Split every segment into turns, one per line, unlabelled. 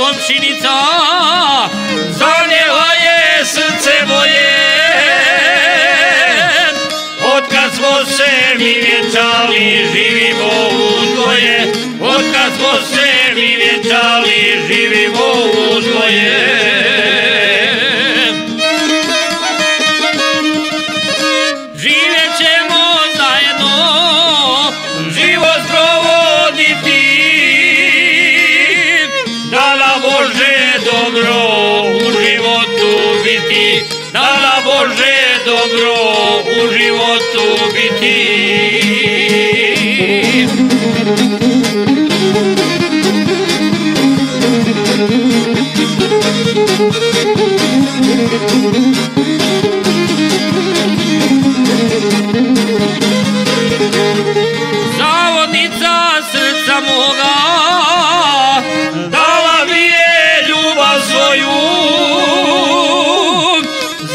komšinica, zanijela je srce moje. Otkad smo se mi vjenčali, živimo u dvoje. Otkad smo se mi vjenčali, živimo u dvoje. Živjet ćemo zajedno, život provoditi, da nam može dobro u životu biti, da nam može dobro u životu biti. Zavodnica srca moga dala mi je ljubav svoju,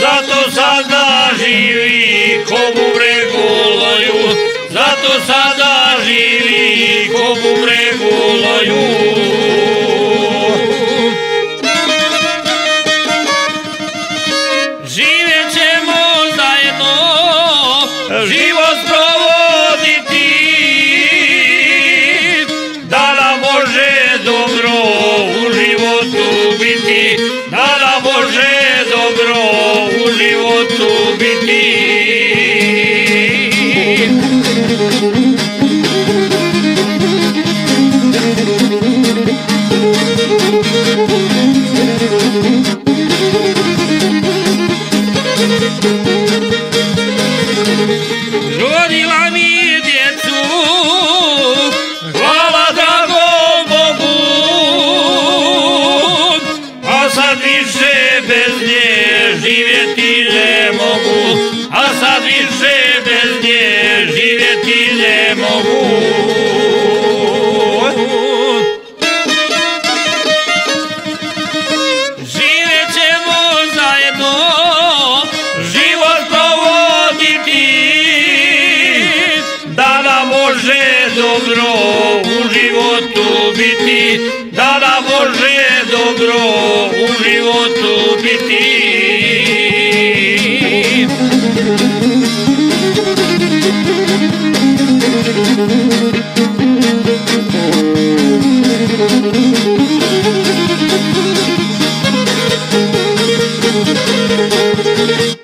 zato sada živi ko bubreg u loju, zato sada živi ko bubreg u loju. Živjet ćemo zajedno, život provoditi, da nam može dobro u životu biti, da nam može dobro u životu biti. Rodila mi djecu, hvala dragom Bogu, a sad više bez nje živjeti ne mogu, a sad više bez nje živjeti ne mogu. Živjet ćemo zajedno, život provoditi, da nam može dobro u životu biti, da nam može dobro u životu biti.
Thank you.